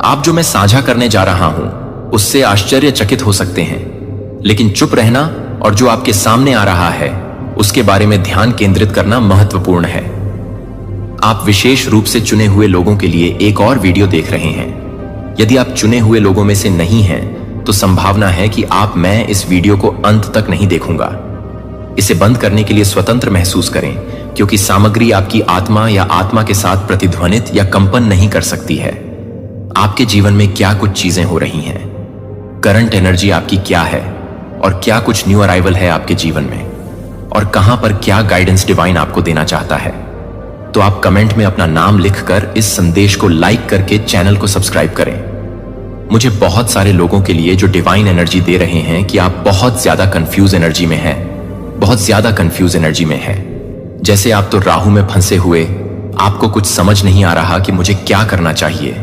आप जो मैं साझा करने जा रहा हूं उससे आश्चर्यचकित हो सकते हैं, लेकिन चुप रहना और जो आपके सामने आ रहा है उसके बारे में ध्यान केंद्रित करना महत्वपूर्ण है। आप विशेष रूप से चुने हुए लोगों के लिए एक और वीडियो देख रहे हैं। यदि आप चुने हुए लोगों में से नहीं हैं, तो संभावना है कि मैं इस वीडियो को अंत तक नहीं देखूंगा। इसे बंद करने के लिए स्वतंत्र महसूस करें, क्योंकि सामग्री आपकी आत्मा या आत्मा के साथ प्रतिध्वनित या कंपन नहीं कर सकती है। आपके जीवन में क्या कुछ चीजें हो रही हैं, करंट एनर्जी आपकी क्या है, और क्या कुछ न्यू अराइवल है आपके जीवन में, और कहां पर क्या गाइडेंस डिवाइन आपको देना चाहता है। तो आप कमेंट में अपना नाम लिखकर इस संदेश को लाइक करके चैनल को सब्सक्राइब करें। मुझे बहुत सारे लोगों के लिए जो डिवाइन एनर्जी दे रहे हैं कि आप बहुत ज्यादा कंफ्यूज एनर्जी में हैं, बहुत ज्यादा कंफ्यूज एनर्जी में हैं। जैसे आप तो राहु में फंसे हुए, आपको कुछ समझ नहीं आ रहा कि मुझे क्या करना चाहिए।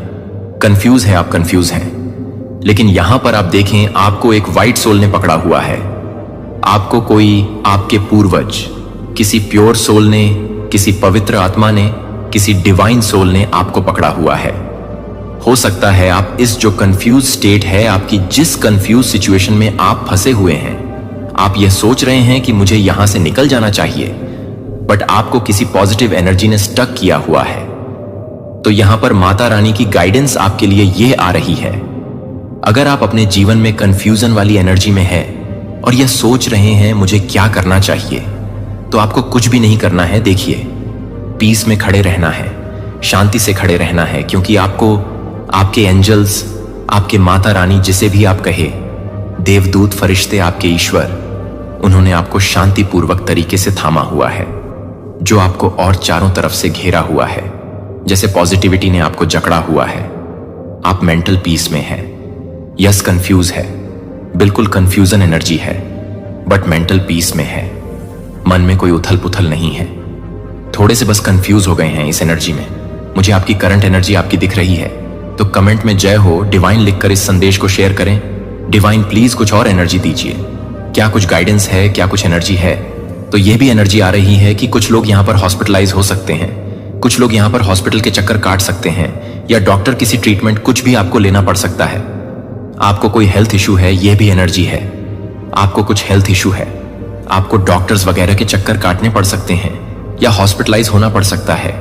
कंफ्यूज है, आप कंफ्यूज हैं। लेकिन यहां पर आप देखें, आपको एक व्हाइट सोल ने पकड़ा हुआ है। आपको कोई आपके पूर्वज, किसी प्योर सोल ने, किसी पवित्र आत्मा ने, किसी डिवाइन सोल ने आपको पकड़ा हुआ है। हो सकता है आप इस जो कंफ्यूज स्टेट है, आपकी जिस कंफ्यूज सिचुएशन में आप फंसे हुए हैं, आप यह सोच रहे हैं कि मुझे यहां से निकल जाना चाहिए, बट आपको किसी पॉजिटिव एनर्जी ने स्टक किया हुआ है। तो यहां पर माता रानी की गाइडेंस आपके लिए यह आ रही है। अगर आप अपने जीवन में कंफ्यूजन वाली एनर्जी में है और यह सोच रहे हैं मुझे क्या करना चाहिए, तो आपको कुछ भी नहीं करना है। देखिए, पीस में खड़े रहना है, शांति से खड़े रहना है, क्योंकि आपको आपके एंजल्स, आपके माता रानी, जिसे भी आप कहे, देवदूत, फरिश्ते, आपके ईश्वर, उन्होंने आपको शांतिपूर्वक तरीके से थामा हुआ है, जो आपको और चारों तरफ से घेरा हुआ है। जैसे पॉजिटिविटी ने आपको जकड़ा हुआ है। आप मेंटल पीस में हैं। यस, कंफ्यूज है, बिल्कुल कंफ्यूजन एनर्जी है, बट मेंटल पीस में है। मन में कोई उथल पुथल नहीं है। थोड़े से बस कंफ्यूज हो गए हैं इस एनर्जी में। मुझे आपकी करंट एनर्जी आपकी दिख रही है, तो कमेंट में जय हो डिवाइन लिखकर इस संदेश को शेयर करें। डिवाइन प्लीज कुछ और एनर्जी दीजिए। क्या कुछ गाइडेंस है, क्या कुछ एनर्जी है। तो यह भी एनर्जी आ रही है कि कुछ लोग यहां पर हॉस्पिटलाइज हो सकते हैं, कुछ लोग यहां पर हॉस्पिटल के चक्कर काट सकते हैं, या डॉक्टर किसी ट्रीटमेंट कुछ भी आपको लेना पड़ सकता है। आपको कोई हेल्थ इशू है, यह भी एनर्जी है। आपको कुछ हेल्थ इशू है, आपको डॉक्टर्स वगैरह के चक्कर काटने पड़ सकते हैं, या हॉस्पिटलाइज होना पड़ सकता है,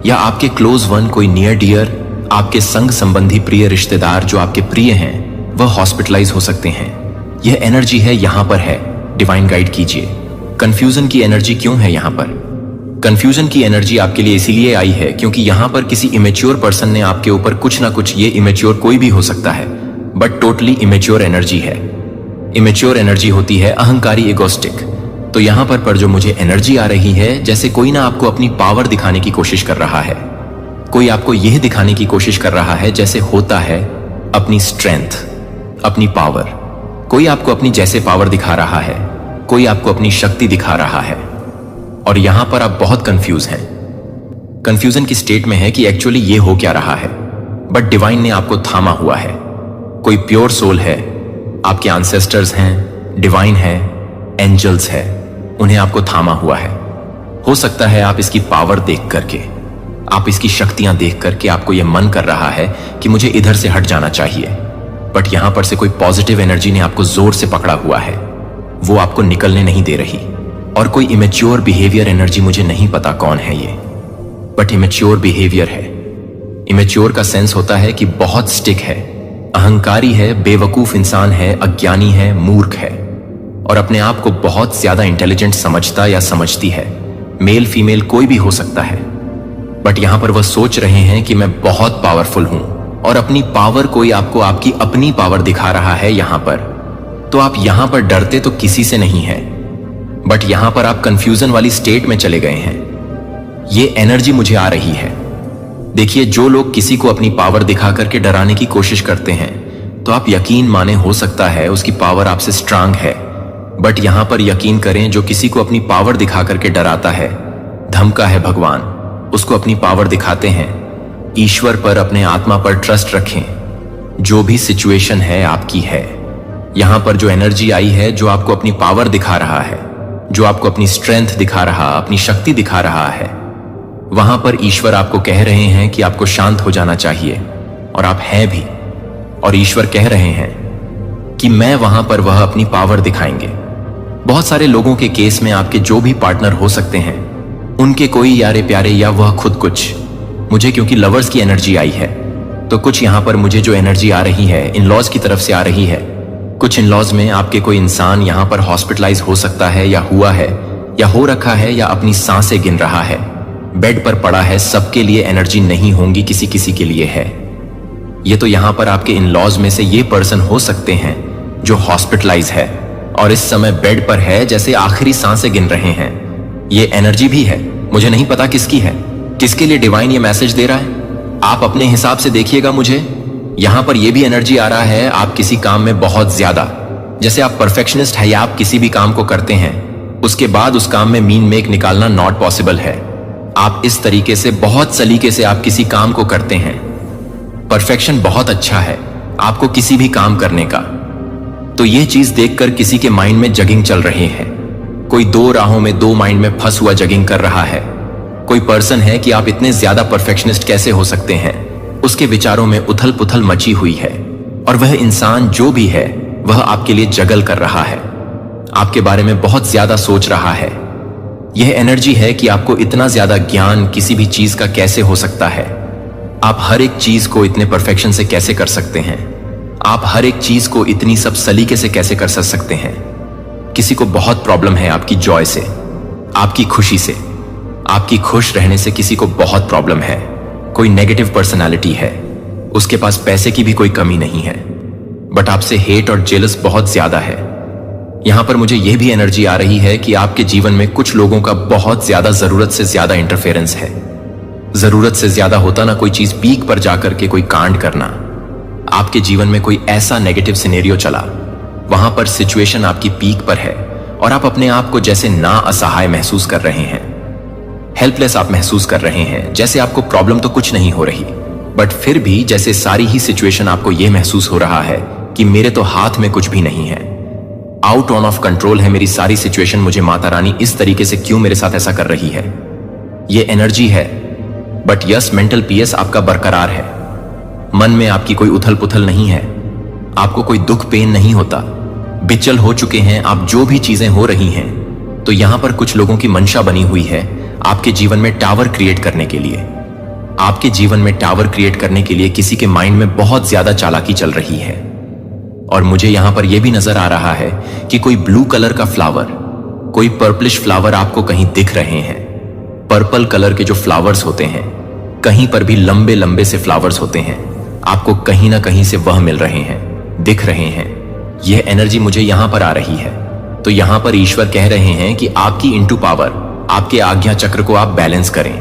या आपके क्लोज वन, कोई नियर डियर, आपके संग संबंधी प्रिय रिश्तेदार जो आपके प्रिय हैं, वह हॉस्पिटलाइज हो सकते हैं। यह एनर्जी है, यहां पर है। डिवाइन गाइड कीजिए। कंफ्यूजन की एनर्जी क्यों है यहां पर? कंफ्यूजन की एनर्जी आपके लिए इसीलिए आई है क्योंकि यहां पर किसी इमेच्योर पर्सन ने आपके ऊपर कुछ ना कुछ, ये इमेच्योर कोई भी हो सकता है, बट टोटली इमेच्योर एनर्जी है। इमेच्योर एनर्जी होती है अहंकारी, इगोस्टिक। तो यहां पर जो मुझे एनर्जी आ रही है, जैसे कोई ना आपको अपनी पावर दिखाने की कोशिश कर रहा है। कोई आपको यह दिखाने की कोशिश कर रहा है जैसे होता है अपनी स्ट्रेंथ, अपनी पावर। कोई आपको अपनी जैसे पावर दिखा रहा है, कोई आपको अपनी शक्ति दिखा रहा है, और यहां पर आप बहुत कंफ्यूज हैं। कंफ्यूजन की स्टेट में है कि एक्चुअली ये हो क्या रहा है, बट डिवाइन ने आपको थामा हुआ है। कोई प्योर सोल है, आपके एंसेस्टर्स हैं, डिवाइन है, एंजल्स है, उन्हें आपको थामा हुआ है। हो सकता है आप इसकी पावर देख करके, आप इसकी शक्तियां देख करके आपको यह मन कर रहा है कि मुझे इधर से हट जाना चाहिए, बट यहां पर से कोई पॉजिटिव एनर्जी ने आपको जोर से पकड़ा हुआ है। वो आपको निकलने नहीं दे रही। और कोई इमेच्योर बिहेवियर एनर्जी, मुझे नहीं पता कौन है ये, बट इमेच्योर बिहेवियर है। इमेच्योर का सेंस होता है कि बहुत स्टिक है, अहंकारी है, बेवकूफ इंसान है, अज्ञानी है, मूर्ख है, और अपने आप को बहुत ज्यादा इंटेलिजेंट समझता या समझती है। मेल फीमेल कोई भी हो सकता है, बट यहां पर वह सोच रहे हैं कि मैं बहुत पावरफुल हूं, और अपनी पावर, कोई आपको आपकी अपनी पावर दिखा रहा है यहां पर। तो आप यहां पर डरते तो किसी से नहीं है, बट यहां पर आप कंफ्यूजन वाली स्टेट में चले गए हैं। ये एनर्जी मुझे आ रही है। देखिए, जो लोग किसी को अपनी पावर दिखा करके डराने की कोशिश करते हैं, तो आप यकीन माने, हो सकता है उसकी पावर आपसे स्ट्रांग है, बट यहां पर यकीन करें, जो किसी को अपनी पावर दिखा करके डराता है, धमका है भगवान, उसको अपनी पावर दिखाते हैं। ईश्वर पर, अपने आत्मा पर ट्रस्ट रखें। जो भी सिचुएशन है आपकी है। यहां पर जो एनर्जी आई है, जो आपको अपनी पावर दिखा रहा है, जो आपको अपनी स्ट्रेंथ दिखा रहा, अपनी शक्ति दिखा रहा है, वहां पर ईश्वर आपको कह रहे हैं कि आपको शांत हो जाना चाहिए। और आप हैं भी। और ईश्वर कह रहे हैं कि मैं वहां पर वह अपनी पावर दिखाएंगे। बहुत सारे लोगों के केस में आपके जो भी पार्टनर हो सकते हैं, उनके कोई यारे प्यारे या वह खुद कुछ। मुझे क्योंकि लवर्स की एनर्जी आई है, तो कुछ यहां पर मुझे जो एनर्जी आ रही है इन लॉज की तरफ से आ रही है। कुछ इन लॉज में आपके कोई इंसान यहां पर हॉस्पिटलाइज हो सकता है, या हुआ है, या हो रखा है, या अपनी सांसें गिन रहा है, बेड पर पड़ा है। सबके लिए एनर्जी नहीं होंगी, किसी किसी के लिए है। ये तो यहां पर आपके इन लॉज में से ये पर्सन हो सकते हैं जो हॉस्पिटलाइज है और इस समय बेड पर है, जैसे आखिरी सांसें गिन रहे हैं। ये एनर्जी भी है, मुझे नहीं पता किसकी है, किसके लिए डिवाइन ये मैसेज दे रहा है। आप अपने हिसाब से देखिएगा। मुझे यहां पर यह भी एनर्जी आ रहा है, आप किसी काम में बहुत ज्यादा, जैसे आप परफेक्शनिस्ट है या आप किसी भी काम को करते हैं, उसके बाद उस काम में मीन मेक निकालना नॉट पॉसिबल है। आप इस तरीके से बहुत सलीके से आप किसी काम को करते हैं। परफेक्शन बहुत अच्छा है आपको किसी भी काम करने का। तो यह चीज देखकर किसी के माइंड में जगिंग चल रही है। कोई दो राहों में, दो माइंड में फंस हुआ जगिंग कर रहा है। कोई पर्सन है कि आप इतने ज्यादा परफेक्शनिस्ट कैसे हो सकते हैं, उसके विचारों में उथल पुथल मची हुई है। और वह इंसान जो भी है वह आपके लिए जगल कर रहा है, आपके बारे में बहुत ज्यादा सोच रहा है। यह एनर्जी है कि आपको इतना ज्यादा ज्ञान किसी भी चीज का कैसे हो सकता है। आप हर एक चीज को इतने परफेक्शन से कैसे कर सकते हैं। आप हर एक चीज को इतनी सब सलीके से कैसे कर सकते हैं। किसी को बहुत प्रॉब्लम है आपकी जॉय से, आपकी खुशी से, आपकी खुश रहने से किसी को बहुत प्रॉब्लम है। कोई नेगेटिव पर्सनालिटी है, उसके पास पैसे की भी कोई कमी नहीं है, बट आपसे हेट और जेलस बहुत ज्यादा है। यहां पर मुझे यह भी एनर्जी आ रही है कि आपके जीवन में कुछ लोगों का बहुत ज्यादा जरूरत से ज्यादा इंटरफेरेंस है। जरूरत से ज्यादा होता ना कोई चीज पीक पर जाकर के कोई कांड करना। आपके जीवन में कोई ऐसा नेगेटिव सिनेरियो चला, वहां पर सिचुएशन आपकी पीक पर है और आप अपने आप को जैसे ना असहाय महसूस कर रहे हैं, हेल्पलेस आप महसूस कर रहे हैं, जैसे आपको प्रॉब्लम तो कुछ नहीं हो रही, बट फिर भी जैसे सारी ही सिचुएशन आपको यह महसूस हो रहा है कि मेरे तो हाथ में कुछ भी नहीं है, आउट ऑफ कंट्रोल है मेरी सारी सिचुएशन। मुझे माता रानी इस तरीके से क्यों मेरे साथ ऐसा कर रही है। ये एनर्जी है, बट यस मेंटल पीस आपका बरकरार है। मन में आपकी कोई उथल पुथल नहीं है, आपको कोई दुख पेन नहीं होता। बिचल हो चुके हैं आप जो भी चीजें हो रही हैं। तो यहां पर कुछ लोगों की मंशा बनी हुई है आपके जीवन में टावर क्रिएट करने के लिए। आपके जीवन में टावर क्रिएट करने के लिए किसी के माइंड में बहुत ज्यादा चालाकी चल रही है। और मुझे यहां पर यह भी नजर आ रहा है कि कोई ब्लू कलर का फ्लावर, कोई पर्पलिश फ्लावर आपको कहीं दिख रहे हैं। पर्पल कलर के जो फ्लावर्स होते हैं, कहीं पर भी लंबे लंबे से फ्लावर्स होते हैं, आपको कहीं ना कहीं से वह मिल रहे हैं, दिख रहे हैं। यह एनर्जी मुझे यहां पर आ रही है। तो यहां पर ईश्वर कह रहे हैं कि आपकी इंटू पावर, आपके आज्ञा चक्र को आप बैलेंस करें।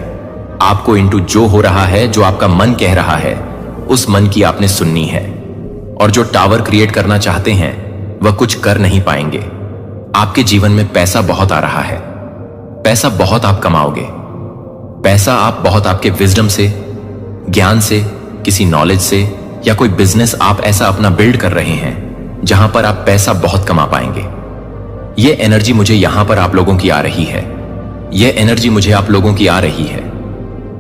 आपको इंटू जो हो रहा है, जो आपका मन कह रहा है, उस मन की आपने सुननी है। और जो टावर क्रिएट करना चाहते हैं वह कुछ कर नहीं पाएंगे। आपके जीवन में पैसा बहुत आ रहा है, पैसा बहुत आप कमाओगे, पैसा आप बहुत आपके विजडम से, ज्ञान से, किसी नॉलेज से, या कोई बिजनेस आप ऐसा अपना बिल्ड कर रहे हैं जहां पर आप पैसा बहुत कमा पाएंगे। यह एनर्जी मुझे यहां पर आप लोगों की आ रही है। यह एनर्जी मुझे आप लोगों की आ रही है।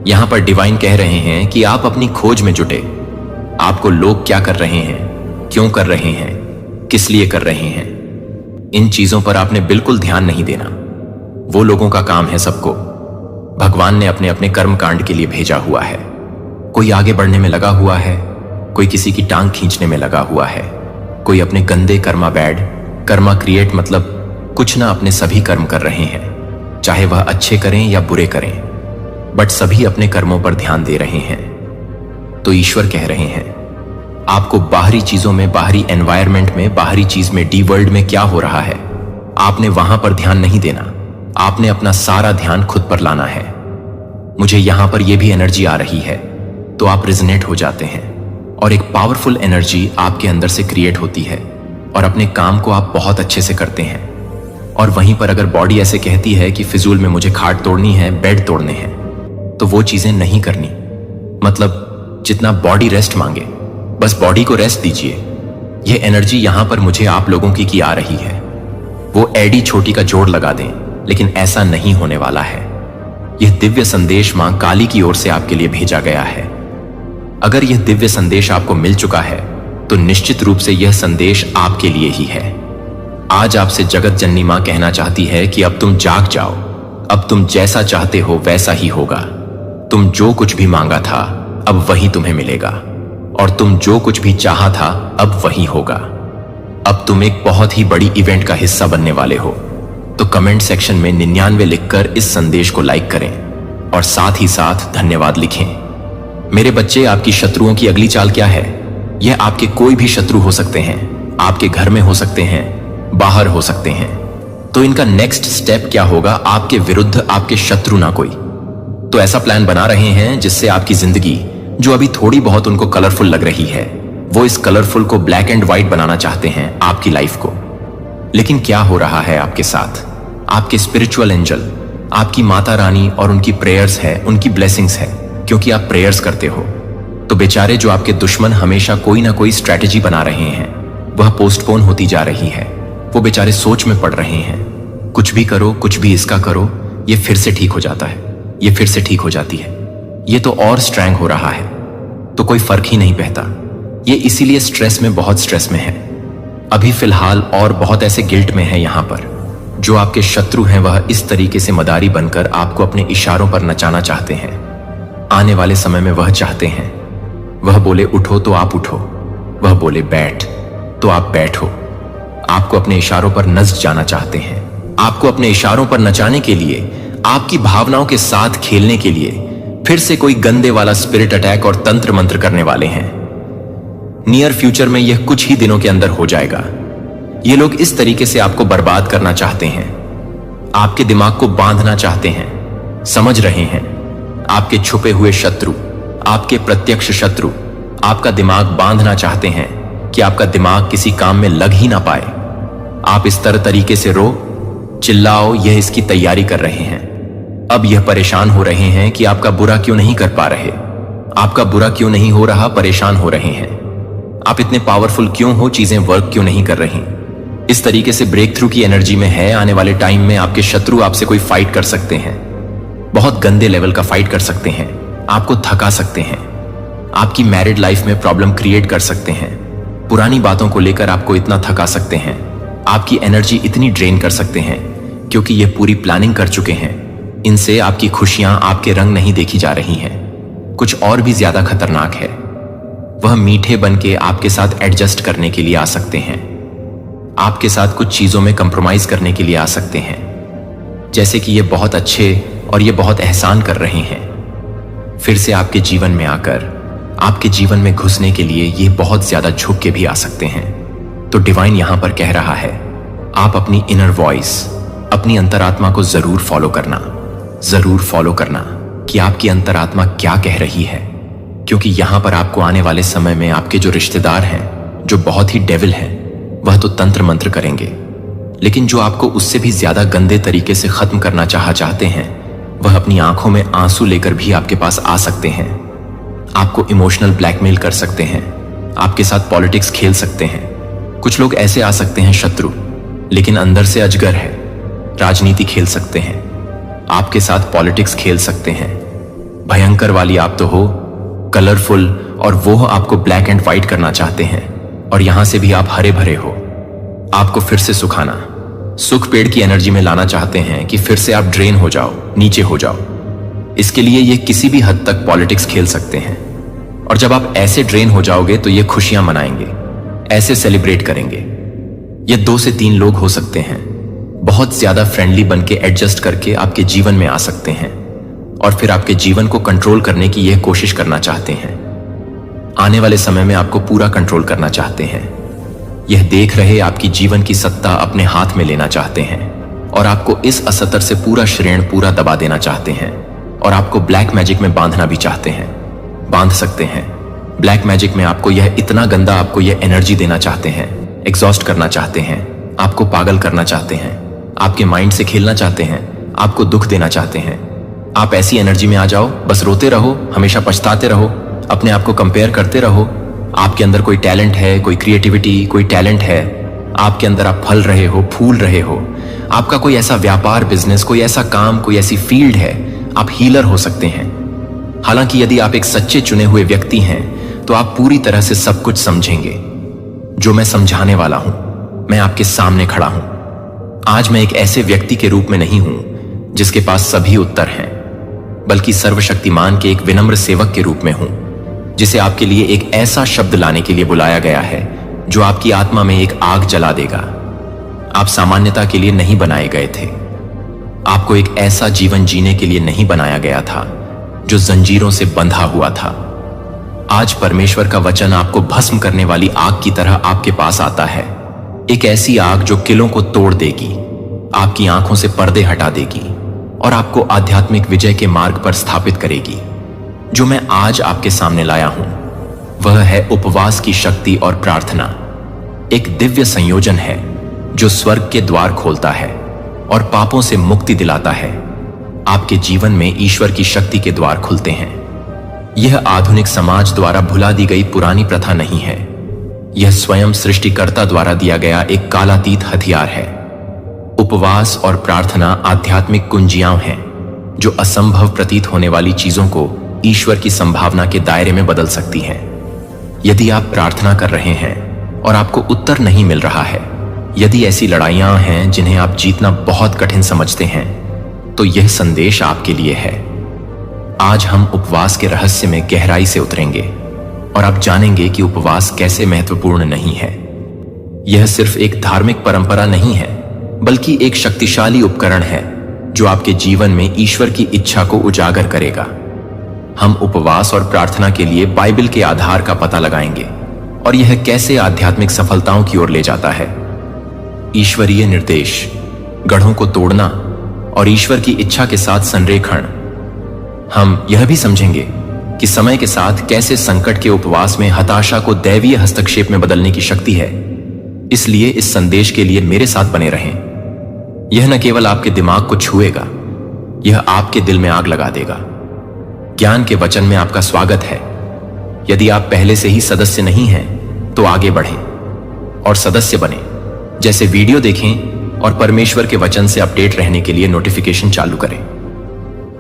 यहां पर डिवाइन कह रहे हैं कि आप अपनी खोज में जुटे। आपको लोग क्या कर रहे हैं, क्यों कर रहे हैं, किस लिए कर रहे हैं, इन चीजों पर आपने बिल्कुल ध्यान नहीं देना। वो लोगों का काम है सबको। भगवान ने अपने अपने कर्म कांड के लिए भेजा हुआ है। कोई आगे बढ़ने में लगा हुआ है, कोई किसी की टांग खींचने में लगा हुआ है, कोई अपने गंदे कर्मा बैड, कर्मा क्रिएट मतलब कुछ ना अपने सभी कर्म कर रहे हैं, चाहे वह अच्छे करें या बुरे करें, बट सभी अपने कर्मों पर ध्यान दे रहे हैं। तो ईश्वर कह रहे हैं आपको बाहरी चीजों में, बाहरी एनवायरमेंट में, बाहरी चीज में, डी वर्ल्ड में क्या हो रहा है, आपने वहां पर ध्यान नहीं देना। आपने अपना सारा ध्यान खुद पर लाना है। मुझे यहां पर यह भी एनर्जी आ रही है, तो आप रिजनेट हो जाते हैं और एक पावरफुल एनर्जी आपके अंदर से क्रिएट होती है और अपने काम को आप बहुत अच्छे से करते हैं। और वहीं पर अगर बॉडी ऐसे कहती है कि फिजूल में मुझे खाट तोड़नी है, बेड तोड़ने हैं, तो वो चीजें नहीं करनी। मतलब जितना बॉडी रेस्ट मांगे, बस बॉडी को रेस्ट दीजिए। यह एनर्जी यहां पर मुझे आप लोगों की आ रही है। वो एडी छोटी का जोड़ लगा दें, लेकिन ऐसा नहीं होने वाला है। यह दिव्य संदेश मां काली की ओर से आपके लिए भेजा गया है। अगर यह दिव्य संदेश आपको मिल चुका है तो निश्चित रूप से यह संदेश आपके लिए ही है। आज आपसे जगत जननी मां कहना चाहती है कि अब तुम जाग जाओ। अब तुम जैसा चाहते हो वैसा ही होगा। तुम जो कुछ भी मांगा था अब वही तुम्हें मिलेगा, और तुम जो कुछ भी चाहा था अब वही होगा। अब तुम एक बहुत ही बड़ी इवेंट का हिस्सा बनने वाले हो। तो कमेंट सेक्शन में 99 लिखकर इस संदेश को लाइक करें और साथ ही साथ धन्यवाद लिखें। मेरे बच्चे, आपकी शत्रुओं की अगली चाल क्या है? यह आपके कोई भी शत्रु हो सकते हैं, आपके घर में हो सकते हैं, बाहर हो सकते हैं। तो इनका नेक्स्ट स्टेप क्या होगा? आपके विरुद्ध आपके शत्रु ना कोई। तो ऐसा प्लान बना रहे हैं जिससे आपकी जिंदगी, जो अभी थोड़ी बहुत उनको कलरफुल लग रही है, वो इस कलरफुल को ब्लैक एंड व्हाइट बनाना चाहते हैं आपकी लाइफ को। लेकिन क्या हो रहा है आपके साथ? आपके स्पिरिचुअल एंजल, आपकी माता रानी और उनकी प्रेयर्स है, उनकी ब्लेसिंग्स है, क्योंकि आप प्रेयर्स करते हो। तो बेचारे जो आपके दुश्मन हमेशा कोई ना कोई स्ट्रैटेजी बना रहे हैं, वह पोस्टपोन होती जा रही है। वो बेचारे सोच में पड़ रहे हैं, कुछ भी करो, कुछ भी इसका करो, ये फिर से ठीक हो जाता है, ये फिर से ठीक हो जाती है, ये तो और स्ट्रैंग हो रहा है, तो कोई फर्क ही नहीं पड़ता। ये इसीलिए स्ट्रेस में, बहुत स्ट्रेस में है अभी फिलहाल, और बहुत ऐसे गिल्ट में है यहां पर। जो आपके शत्रु हैं वह इस तरीके से मदारी बनकर आपको अपने इशारों पर नचाना चाहते हैं। आने वाले समय में वह चाहते हैं, वह बोले उठो तो आप उठो, वह बोले बैठ तो आप बैठो। आपको अपने इशारों पर नच जाना चाहते हैं। आपको अपने इशारों पर नचाने के लिए, आपकी भावनाओं के साथ खेलने के लिए फिर से कोई गंदे वाला स्पिरिट अटैक और तंत्र मंत्र करने वाले हैं। नियर फ्यूचर में यह कुछ ही दिनों के अंदर हो जाएगा। ये लोग इस तरीके से आपको बर्बाद करना चाहते हैं, आपके दिमाग को बांधना चाहते हैं। समझ रहे हैं? आपके छुपे हुए शत्रु, आपके प्रत्यक्ष शत्रु आपका दिमाग बांधना चाहते हैं कि आपका दिमाग किसी काम में लग ही ना पाए। आप इस तरह तरीके से रो, चिल्लाओ, यह इसकी तैयारी कर रहे हैं। अब यह परेशान हो रहे हैं कि आपका बुरा क्यों नहीं कर पा रहे, आपका बुरा क्यों नहीं हो रहा, परेशान हो रहे हैं। आप इतने पावरफुल क्यों हो, चीजें वर्क क्यों नहीं कर रही। इस तरीके से ब्रेक थ्रू की एनर्जी में है। आने वाले टाइम में आपके शत्रु आपसे कोई फाइट कर सकते हैं, बहुत गंदे लेवल का फाइट कर सकते हैं, आपको थका सकते हैं, आपकी मैरिड लाइफ में प्रॉब्लम क्रिएट कर सकते हैं, पुरानी बातों को लेकर आपको इतना थका सकते हैं, आपकी एनर्जी इतनी ड्रेन कर सकते हैं, क्योंकि ये पूरी प्लानिंग कर चुके हैं। इनसे आपकी खुशियां, आपके रंग नहीं देखी जा रही हैं। कुछ और भी ज्यादा खतरनाक है, वह मीठे बन के आपके साथ एडजस्ट करने के लिए आ सकते हैं, आपके साथ कुछ चीजों में कंप्रोमाइज करने के लिए आ सकते हैं। जैसे कि ये बहुत अच्छे और ये बहुत एहसान कर रहे हैं, फिर से आपके जीवन में आकर आपके जीवन में घुसने के लिए ये बहुत ज्यादा झुक के भी आ सकते हैं। तो डिवाइन यहां पर कह रहा है, आप अपनी इनर वॉइस, अपनी अंतरात्मा को जरूर फॉलो करना, जरूर फॉलो करना कि आपकी अंतरात्मा क्या कह रही है। क्योंकि यहां पर आपको आने वाले समय में आपके जो रिश्तेदार हैं, जो बहुत ही डेविल हैं, वह तो तंत्र मंत्र करेंगे, लेकिन जो आपको उससे भी ज्यादा गंदे तरीके से खत्म करना चाहते हैं, वह अपनी आंखों में आंसू लेकर भी आपके पास आ सकते हैं। आपको इमोशनल ब्लैकमेल कर सकते हैं, आपके साथ पॉलिटिक्स खेल सकते हैं। कुछ लोग ऐसे आ सकते हैं शत्रु, लेकिन अंदर से अजगर है, राजनीति खेल सकते हैं, आपके साथ पॉलिटिक्स खेल सकते हैं। भयंकर वाली आप तो हो, कलरफुल, और वो आपको ब्लैक एंड व्हाइट करना चाहते हैं, और यहां से भी आप हरे भरे हो। आपको फिर से सुखाना, सुख पेड़ की एनर्जी में लाना चाहते हैं कि फिर से आप ड्रेन हो जाओ, नीचे हो जाओ। इसके लिए ये किसी भी हद तक पॉलिटिक्स खेल सकते हैं, और जब आप ऐसे ड्रेन हो जाओगे तो ये खुशियां मनाएंगे, ऐसे सेलिब्रेट करेंगे। ये 2 से 3 लोग हो सकते हैं, बहुत ज्यादा फ्रेंडली बन के एडजस्ट करके आपके जीवन में आ सकते हैं, और फिर आपके जीवन को कंट्रोल करने की यह कोशिश करना चाहते हैं। आने वाले समय में आपको पूरा कंट्रोल करना चाहते हैं। यह देख रहे आपकी जीवन की सत्ता अपने हाथ में लेना चाहते हैं, और आपको इस असतर से पूरा श्रेण पूरा दबा देना चाहते हैं, और आपको ब्लैक मैजिक में बांधना भी चाहते हैं। बांध सकते हैं ब्लैक मैजिक में आपको। यह इतना गंदा आपको यह एनर्जी देना चाहते हैं, एग्जॉस्ट करना चाहते हैं, आपको पागल करना चाहते हैं, आपके माइंड से खेलना चाहते हैं, आपको दुख देना चाहते हैं। आप ऐसी एनर्जी में आ जाओ, बस रोते रहो, हमेशा पछताते रहो, अपने आप को कंपेयर करते रहो। आपके अंदर कोई टैलेंट है, कोई क्रिएटिविटी, कोई टैलेंट है आपके अंदर, आप फल रहे हो, फूल रहे हो। आपका कोई ऐसा व्यापार, बिजनेस, कोई ऐसा काम, कोई ऐसी फील्ड है, आप हीलर हो सकते हैं। हालांकि यदि आप एक सच्चे चुने हुए व्यक्ति हैं तो आप पूरी तरह से सब कुछ समझेंगे जो मैं समझाने वाला हूं। मैं आपके सामने खड़ा हूं। आज मैं एक ऐसे व्यक्ति के रूप में नहीं हूं जिसके पास सभी उत्तर हैं, बल्कि सर्वशक्तिमान के एक विनम्र सेवक के रूप में हूं, जिसे आपके लिए एक ऐसा शब्द लाने के लिए बुलाया गया है जो आपकी आत्मा में एक आग जला देगा। आप सामान्यता के लिए नहीं बनाए गए थे। आपको एक ऐसा जीवन जीने के लिए नहीं बनाया गया था जो जंजीरों से बंधा हुआ था। आज परमेश्वर का वचन आपको भस्म करने वाली आग की तरह आपके पास आता है। एक ऐसी आग जो किलों को तोड़ देगी, आपकी आंखों से पर्दे हटा देगी और आपको आध्यात्मिक विजय के मार्ग पर स्थापित करेगी। जो मैं आज आपके सामने लाया हूं वह है उपवास की शक्ति और प्रार्थना। एक दिव्य संयोजन है जो स्वर्ग के द्वार खोलता है और पापों से मुक्ति दिलाता है। आपके जीवन में ईश्वर की शक्ति के द्वार खुलते हैं। यह आधुनिक समाज द्वारा भुला दी गई पुरानी प्रथा नहीं है। यह स्वयं सृष्टिकर्ता द्वारा दिया गया एक कालातीत हथियार है। उपवास और प्रार्थना आध्यात्मिक कुंजियां हैं जो असंभव प्रतीत होने वाली चीजों को ईश्वर की संभावना के दायरे में बदल सकती हैं। यदि आप प्रार्थना कर रहे हैं और आपको उत्तर नहीं मिल रहा है, यदि ऐसी लड़ाइयां हैं जिन्हें आप जीतना बहुत कठिन समझते हैं, तो यह संदेश आपके लिए है। आज हम उपवास के रहस्य में गहराई से उतरेंगे और आप जानेंगे कि उपवास कैसे महत्वपूर्ण नहीं है। यह सिर्फ एक धार्मिक परंपरा नहीं है, बल्कि एक शक्तिशाली उपकरण है जो आपके जीवन में ईश्वर की इच्छा को उजागर करेगा। हम उपवास और प्रार्थना के लिए बाइबल के आधार का पता लगाएंगे और यह कैसे आध्यात्मिक सफलताओं की ओर ले जाता है। ईश्वरीय निर्देश, गढ़ों को तोड़ना और ईश्वर की इच्छा के साथ संरेखण। हम यह भी समझेंगे कि समय के साथ कैसे संकट के उपवास में हताशा को दैवीय हस्तक्षेप में बदलने की शक्ति है। इसलिए इस संदेश के लिए मेरे साथ बने रहें। यह न केवल आपके दिमाग को छुएगा, यह आपके दिल में आग लगा देगा। ज्ञान के वचन में आपका स्वागत है। यदि आप पहले से ही सदस्य नहीं हैं तो आगे बढ़ें और सदस्य बने। जैसे वीडियो देखें और परमेश्वर के वचन से अपडेट रहने के लिए नोटिफिकेशन चालू करें।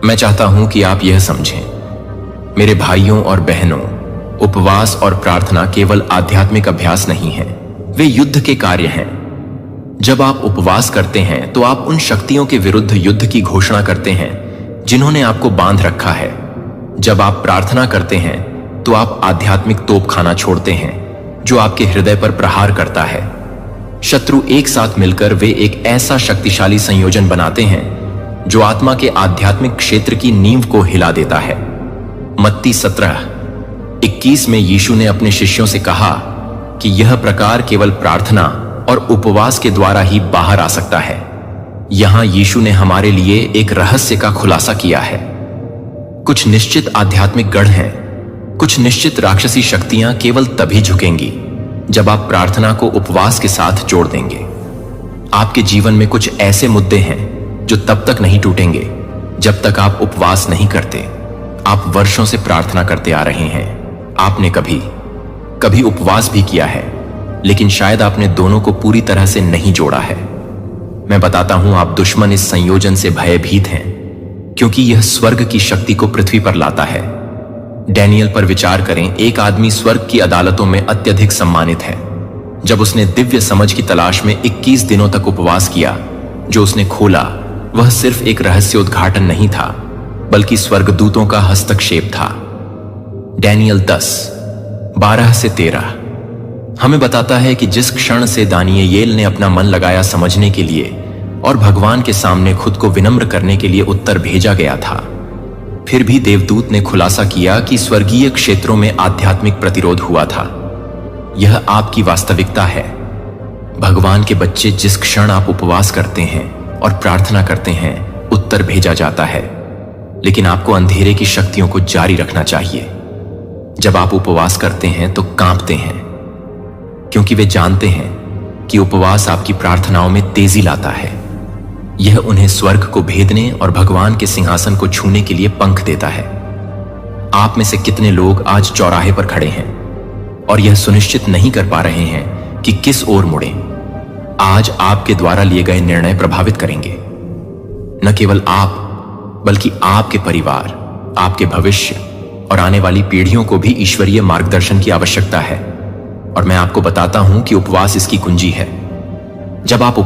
मैं चाहता हूं कि आप यह समझें, मेरे भाइयों और बहनों, उपवास और प्रार्थना केवल आध्यात्मिक अभ्यास नहीं है, वे युद्ध के कार्य हैं। जब आप उपवास करते हैं तो आप उन शक्तियों के विरुद्ध युद्ध की घोषणा करते हैं जिन्होंने आपको बांध रखा है। जब आप प्रार्थना करते हैं तो आप आध्यात्मिक तोपखाना छोड़ते हैं जो आपके हृदय पर प्रहार करता है। शत्रु एक साथ मिलकर वे एक ऐसा शक्तिशाली संयोजन बनाते हैं जो आत्मा के आध्यात्मिक क्षेत्र की नींव को हिला देता है। मत्ती 17:21 में यीशु ने अपने शिष्यों से कहा कि यह प्रकार केवल प्रार्थना और उपवास के द्वारा ही बाहर आ सकता है। यहां यीशु ने हमारे लिए एक रहस्य का खुलासा किया है। कुछ निश्चित आध्यात्मिक गढ़ हैं, कुछ निश्चित राक्षसी शक्तियां केवल तभी झुकेंगी जब आप प्रार्थना को उपवास के साथ जोड़ देंगे। आपके जीवन में कुछ ऐसे मुद्दे हैं जो तब तक नहीं टूटेंगे जब तक आप उपवास नहीं करते। आप वर्षों से प्रार्थना करते आ रहे हैं। आपने कभी उपवास भी किया है, लेकिन शायद आपने दोनों को पूरी तरह से नहीं जोड़ा है। मैं बताता हूं, आप दुश्मन इस संयोजन से भयभीत हैं क्योंकि यह स्वर्ग की शक्ति को पृथ्वी पर लाता है। डैनियल पर विचार करें। एक आदमी स्वर्ग की अदालतों में अत्यधिक सम्मानित है। जब उसने दिव्य समझ की तलाश में 21 दिनों तक उपवास किया, जो उसने खोला वह सिर्फ एक रहस्य उद्घाटन नहीं था, बल्कि स्वर्गदूतों का हस्तक्षेप था। डैनियल 10:12-13 हमें बताता है कि जिस क्षण से दानियेल ने अपना मन लगाया समझने के लिए और भगवान के सामने खुद को विनम्र करने के लिए उत्तर भेजा गया था, फिर भी देवदूत ने खुलासा किया कि स्वर्गीय क्षेत्रों में आध्यात्मिक प्रतिरोध हुआ था। यह आपकी वास्तविकता है। भगवान के बच्चे, जिस क्षण आप उपवास करते हैं और प्रार्थना करते हैं, उत्तर भेजा जाता है। लेकिन आपको अंधेरे की शक्तियों को जारी रखना चाहिए। जब आप उपवास करते हैं तो कांपते हैं, क्योंकि वे जानते हैं कि उपवास आपकी प्रार्थनाओं में तेजी लाता है। यह उन्हें स्वर्ग को भेदने और भगवान के सिंहासन को छूने के लिए पंख देता है। आप में से कितने लोग आज चौराहे पर खड़े हैं और यह सुनिश्चित नहीं कर पा रहे हैं कि किस ओर मुड़ें? आज आपके द्वारा लिए गए निर्णय प्रभावित करेंगे न केवल आप, बल्कि आपके परिवार, आपके भविष्य और आने वाली पीढ़ियों को भी ईश्वरीय मार्गदर्शन की आवश्यकता है। और मैं आपको बताता हूं कि उपवास इसकी कुंजी है। जब आप